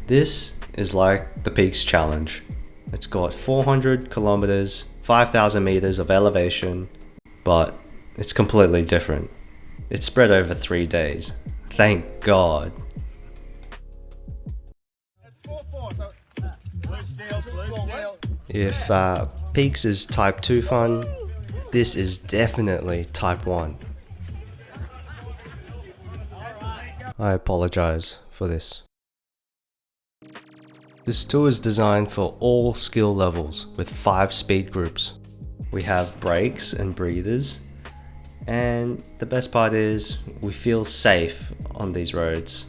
This is like the Peaks Challenge. It's got 400 kilometers, 5,000 meters of elevation, but it's completely different. It's spread over 3 days. Thank God. If Peaks is type 2 fun, this is definitely type 1. I apologize for this. This tour is designed for all skill levels with 5 speed groups. We have breaks and breathers, and the best part is we feel safe on these roads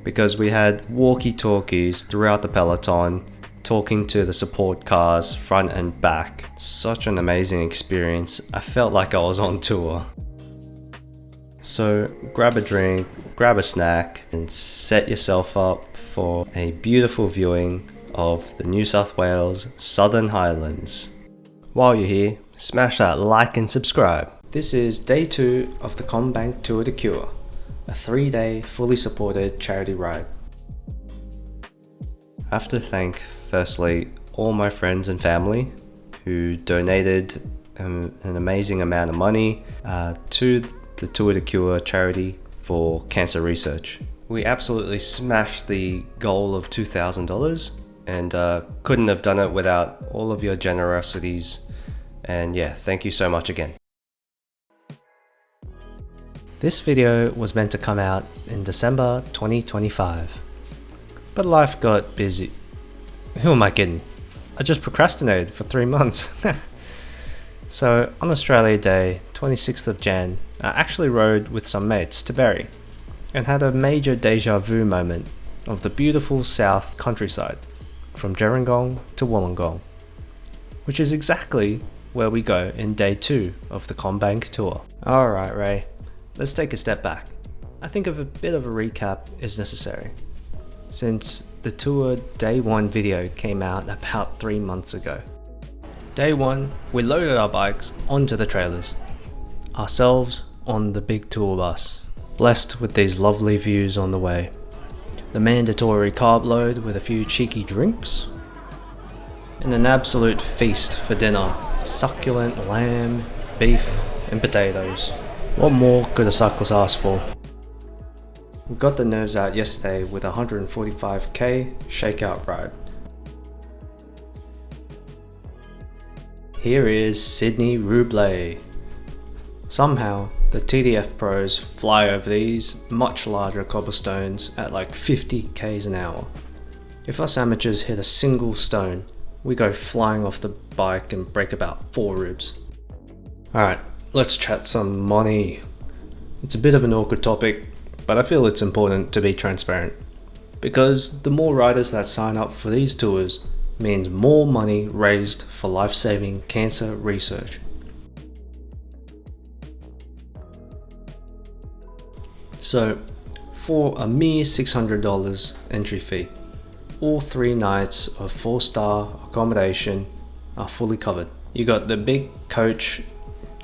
because we had walkie-talkies throughout the peloton talking to the support cars front and back. Such an amazing experience. I felt like I was on tour. So grab a drink, grab a snack, and set yourself up for a beautiful viewing of the New South Wales Southern Highlands. While you're here, smash that like and subscribe. This is day 2 of the Commbank Tour de Cure, a 3-day fully supported charity ride. I have to thank firstly all my friends and family who donated an amazing amount of money to the Tour de Cure charity for cancer research. We absolutely smashed the goal of $2,000 and couldn't have done it without all of your generosities, and yeah, thank you so much again. This video was meant to come out in December 2025, but life got busy. Who am I kidding? I just procrastinated for 3 months. So on Australia Day, 26th of Jan, I actually rode with some mates to Berry and had a major deja vu moment of the beautiful south countryside from Gerringong to Wollongong, which is exactly where we go in day 2 of the Commbank tour. Alright Ray, let's take a step back. I think a bit of a recap is necessary, since the tour day 1 video came out about 3 months ago. Day 1, we loaded our bikes onto the trailers, ourselves on the big tour bus, blessed with these lovely views on the way. The mandatory carb load with a few cheeky drinks, and an absolute feast for dinner. Succulent lamb, beef and potatoes. What more could a cyclist ask for? We got the nerves out yesterday with a 145k Shakeout Ride. Here is Sydney Roubaix. Somehow, the TDF pros fly over these much larger cobblestones at like 50 k's an hour. If us amateurs hit a single stone, we go flying off the bike and break about 4 ribs. Alright, let's chat some money. It's a bit of an awkward topic, but I feel it's important to be transparent, because the more riders that sign up for these tours means more money raised for life-saving cancer research. So, for a mere $600 entry fee, all 3 nights of 4-star accommodation are fully covered. You got the big coach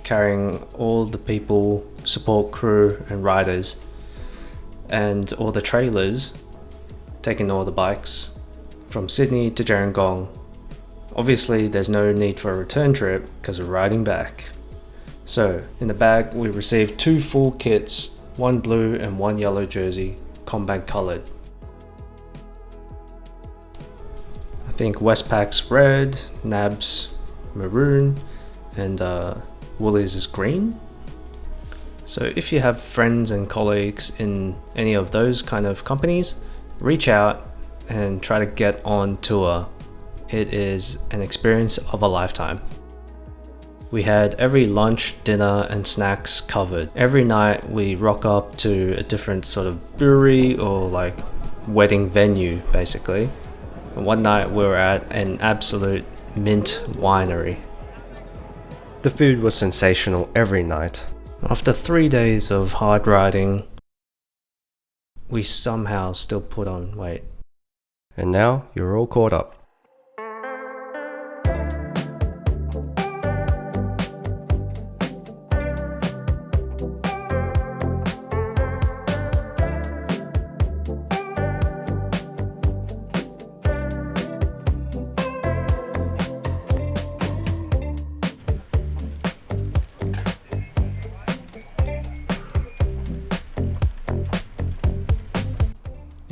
carrying all the people, support crew and riders, and all the trailers taking all the bikes from Sydney to Gerringong. Obviously there's no need for a return trip because we're riding back. So in the bag we received 2 full kits, 1 blue and 1 yellow jersey, Commbank coloured. I think Westpac's red, Nab's maroon, and Woolies is green. So if you have friends and colleagues in any of those kind of companies, reach out and try to get on tour. It is an experience of a lifetime. We had every lunch, dinner and snacks covered. Every night we rock up to a different sort of brewery or like wedding venue basically. And one night we were at an absolute mint winery. The food was sensational every night. After 3 days of hard riding, we somehow still put on weight. And now you're all caught up.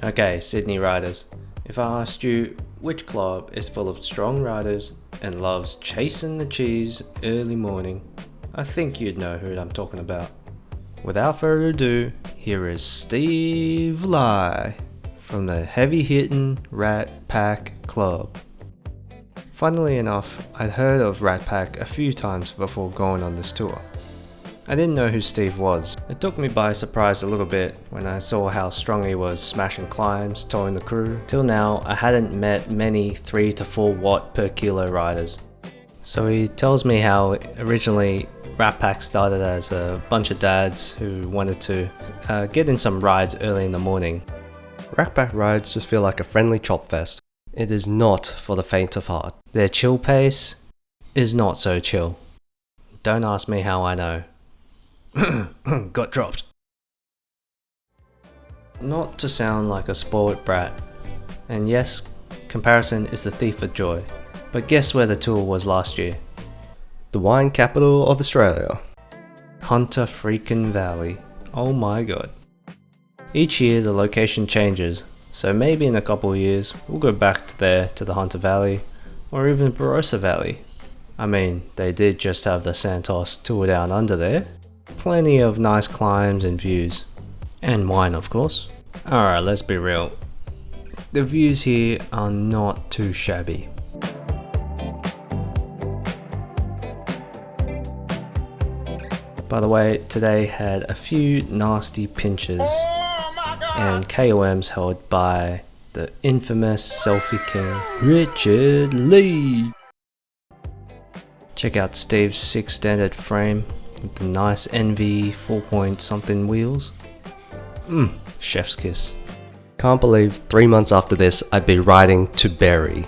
Okay, Sydney riders, if I asked you which club is full of strong riders and loves chasing the cheese early morning, I think you'd know who I'm talking about. Without further ado, here is Steve Lai from the heavy hitting Rat Pack Club. Funnily enough, I'd heard of Rat Pack a few times before going on this tour. I didn't know who Steve was. It took me by surprise a little bit when I saw how strong he was smashing climbs, towing the crew. Till now, I hadn't met many 3 to 4 watt per kilo riders. So he tells me how originally Rat Pack started as a bunch of dads who wanted to get in some rides early in the morning. Rat Pack rides just feel like a friendly chop fest. It is not for the faint of heart. Their chill pace is not so chill. Don't ask me how I know. Got dropped. Not to sound like a spoiled brat, and yes, comparison is the thief of joy, but guess where the tour was last year? The wine capital of Australia. Hunter freaking Valley. Oh my god. Each year the location changes, so maybe in a couple of years we'll go back to the Hunter Valley, or even Barossa Valley. I mean, they did just have the Santos tour down under there. Plenty of nice climbs and views. And wine, of course. Alright, let's be real. The views here are not too shabby. By the way, today had a few nasty pinches and KOMs held by the infamous selfie king, Richard Lee. Check out Steve's 6 standard frame with the nice NV 4 point something wheels. Chef's kiss. Can't believe 3 months after this I'd be riding to Berry.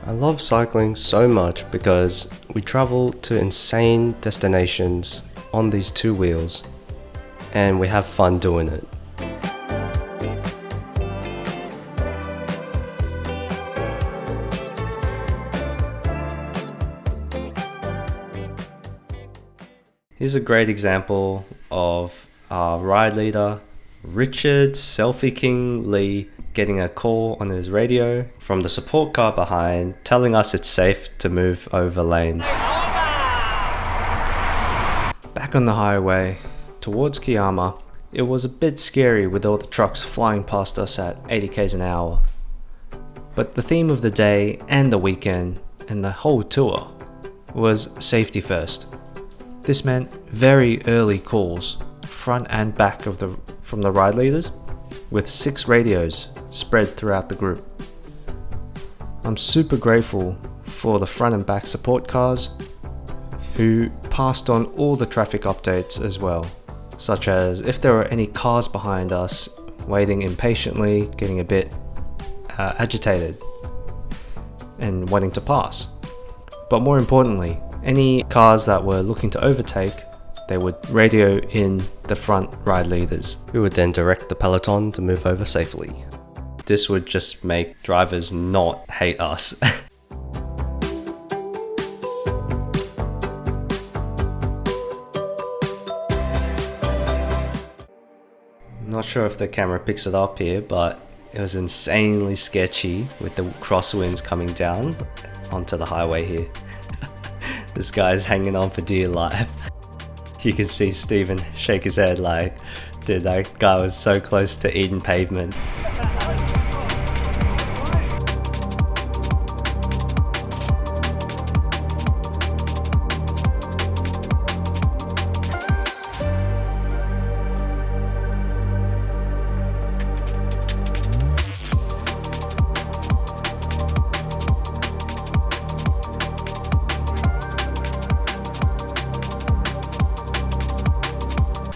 I love cycling so much because we travel to insane destinations on these 2 wheels and we have fun doing it. Here's a great example of our ride leader, Richard Selfie King Lee, getting a call on his radio from the support car behind telling us it's safe to move over lanes. Back on the highway towards Kiama, it was a bit scary with all the trucks flying past us at 80 km an hour. But the theme of the day and the weekend and the whole tour was safety first. This meant very early calls, front and back from the ride leaders, with 6 radios spread throughout the group. I'm super grateful for the front and back support cars who passed on all the traffic updates as well, such as if there were any cars behind us waiting impatiently, getting a bit agitated and wanting to pass. But more importantly, any cars that were looking to overtake, they would radio in the front ride leaders, who would then direct the peloton to move over safely. This would just make drivers not hate us. Not sure if the camera picks it up here, but it was insanely sketchy with the crosswinds coming down onto the highway here. This guy's hanging on for dear life. You can see Steven shake his head like, dude, that guy was so close to eating pavement.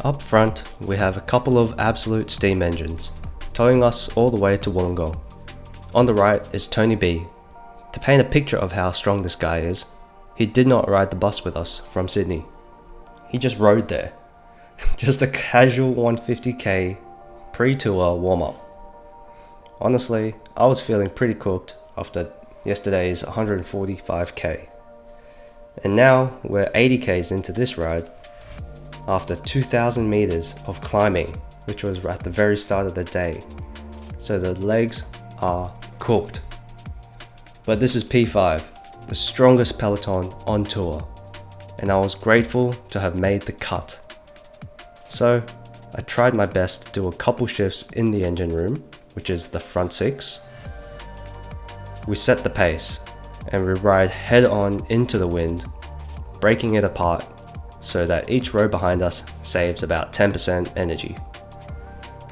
Up front, we have a couple of absolute steam engines, towing us all the way to Wollongong. On the right is Tony B. To paint a picture of how strong this guy is, he did not ride the bus with us from Sydney. He just rode there. Just a casual 150k pre-tour warm-up. Honestly, I was feeling pretty cooked after yesterday's 145k. And now we're 80k's into this ride, after 2,000 meters of climbing, which was at the very start of the day. so the legs are cooked. But this is P5, the strongest Peloton on tour, and I was grateful to have made the cut. So I tried my best to do a couple shifts in the engine room, which is the front six. We set the pace, and we ride head on into the wind, breaking it apart so that each row behind us saves about 10% energy.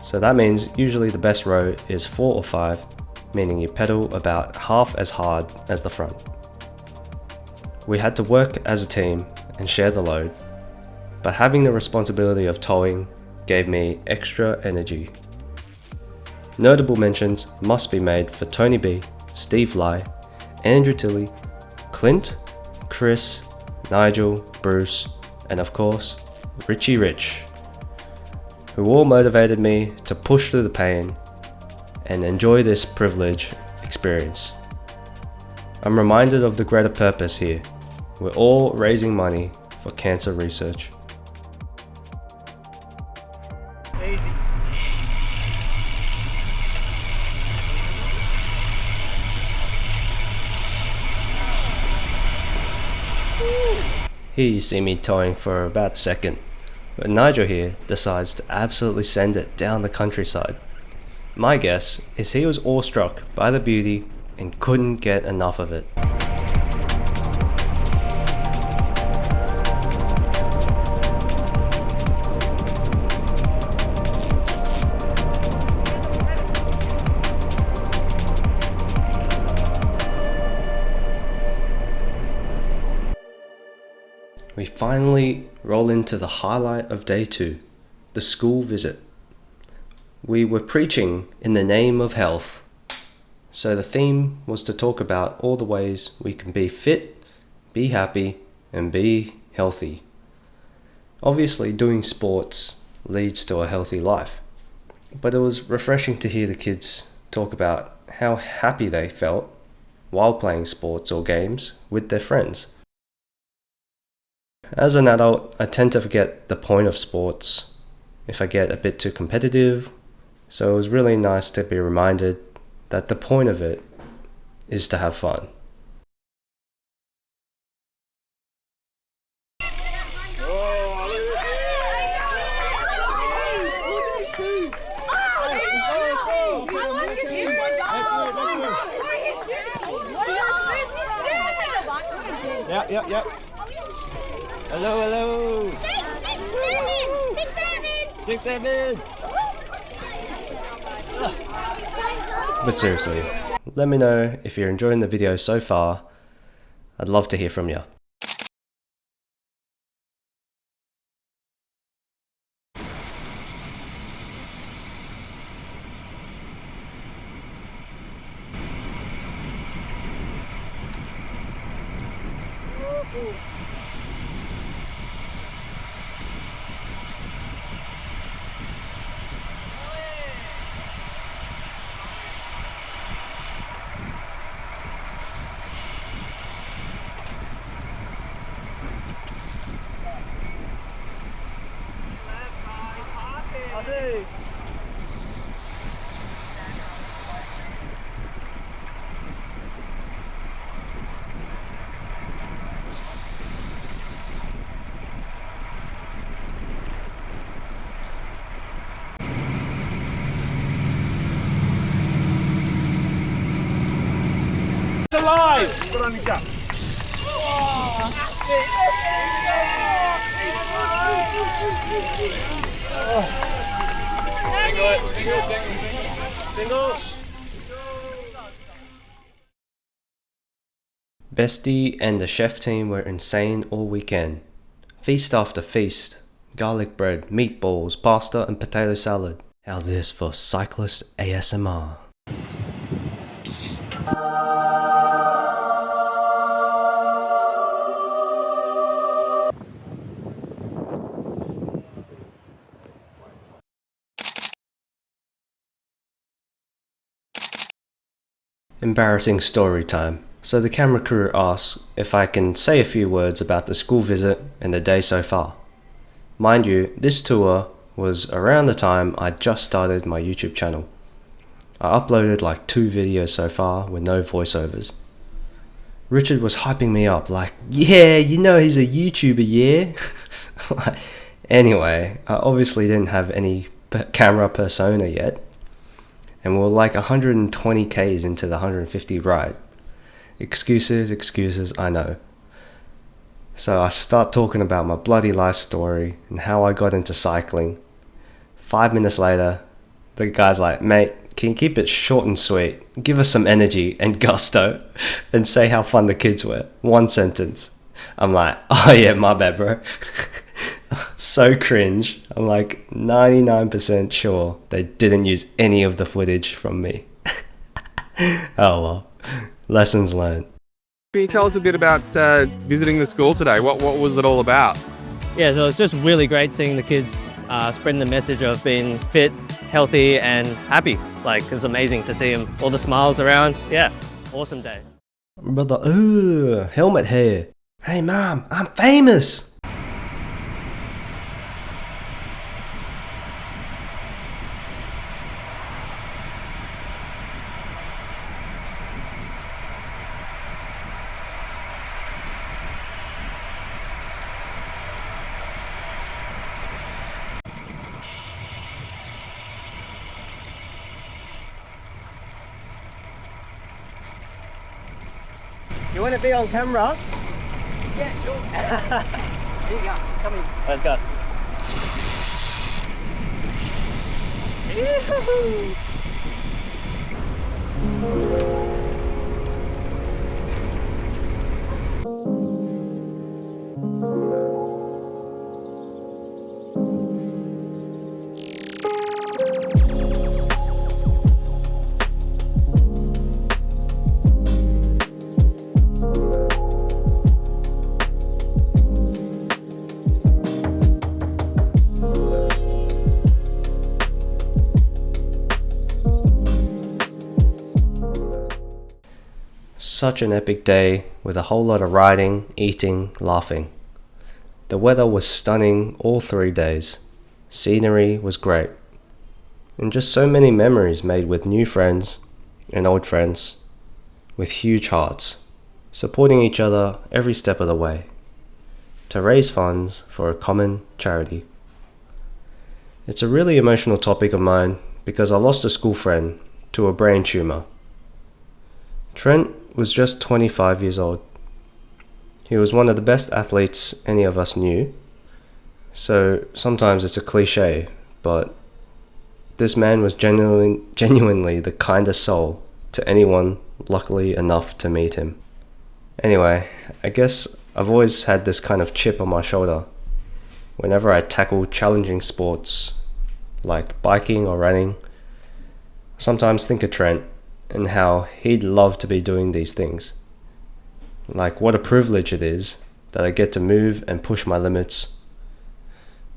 So that means usually the best row is 4 or 5, meaning you pedal about half as hard as the front. We had to work as a team and share the load, but having the responsibility of towing gave me extra energy. Notable mentions must be made for Tony B, Steve Lai, Andrew Tilley, Clint, Chris, Nigel, Bruce, and of course, Richie Rich, who all motivated me to push through the pain and enjoy this privileged experience. I'm reminded of the greater purpose here. We're all raising money for cancer research. Here you see me towing for about a second, but Nigel here decides to absolutely send it down the countryside. My guess is he was awestruck by the beauty and couldn't get enough of it. We finally roll into the highlight of day 2, the school visit. We were preaching in the name of health, so the theme was to talk about all the ways we can be fit, be happy, and be healthy. Obviously, doing sports leads to a healthy life, but it was refreshing to hear the kids talk about how happy they felt while playing sports or games with their friends. As an adult, I tend to forget the point of sports if I get a bit too competitive, so it was really nice to be reminded that the point of it is to have fun. Yep. Hello. 6-7. But seriously, let me know if you're enjoying the video so far. I'd love to hear from you. Alive! Good on you, Jack. Single. Bestie and the chef team were insane all weekend. Feast after feast. Garlic bread, meatballs, pasta and potato salad. How's this for Cyclist ASMR? Embarrassing story time. So the camera crew asks if I can say a few words about the school visit and the day so far. Mind you, this tour was around the time I just started my YouTube channel. I uploaded like 2 videos so far with no voiceovers. Richard was hyping me up like, yeah, you know he's a YouTuber, yeah? Anyway, I obviously didn't have any camera persona yet, and we were like 120 Ks into the 150 ride. Excuses, I know. So I start talking about my bloody life story and how I got into cycling. 5 minutes later, the guy's like, mate, can you keep it short and sweet? Give us some energy and gusto and say how fun the kids were. 1 sentence. I'm like, oh yeah, my bad, bro. So cringe. I'm like 99% sure they didn't use any of the footage from me. Oh well, lessons learned. Can you tell us a bit about visiting the school today? What was it all about? Yeah, so it's just really great seeing the kids spreading the message of being fit, healthy and happy. Like, it's amazing to see them, all the smiles around. Yeah, awesome day. Brother, ooh, helmet hair. Hey mom, I'm famous. You want to be on camera? Yeah, sure. Here you go. Come in. Let's go. Such an epic day with a whole lot of riding, eating, laughing. The weather was stunning all 3 days. Scenery was great. And just so many memories made with new friends and old friends with huge hearts, supporting each other every step of the way to raise funds for a common charity. It's a really emotional topic of mine because I lost a school friend to a brain tumor. Trent was just 25 years old. He was one of the best athletes any of us knew. So sometimes it's a cliche, but this man was genuinely the kindest soul to anyone lucky enough to meet him. Anyway, I guess I've always had this kind of chip on my shoulder whenever I tackle challenging sports like biking or running. I sometimes think of Trent and how he'd love to be doing these things. Like, what a privilege it is that I get to move and push my limits,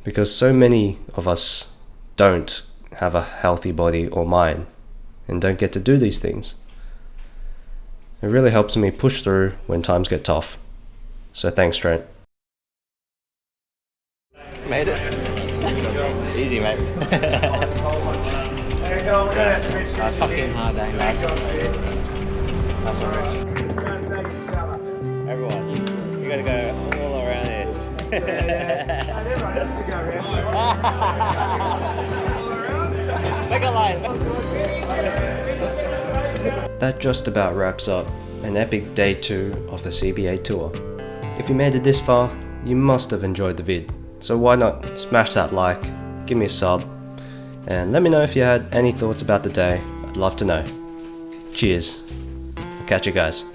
because so many of us don't have a healthy body or mind and don't get to do these things. It really helps me push through when times get tough. So thanks, Trent. Made it. Easy, mate. That's fucking hard, eh? That's all right. Everyone, you gotta go all around here. Make a line. That just about wraps up an epic day 2 of the CBA Tour. If you made it this far, you must have enjoyed the vid. So why not smash that like, give me a sub, and let me know if you had any thoughts about the day. I'd love to know. Cheers. I'll catch you guys.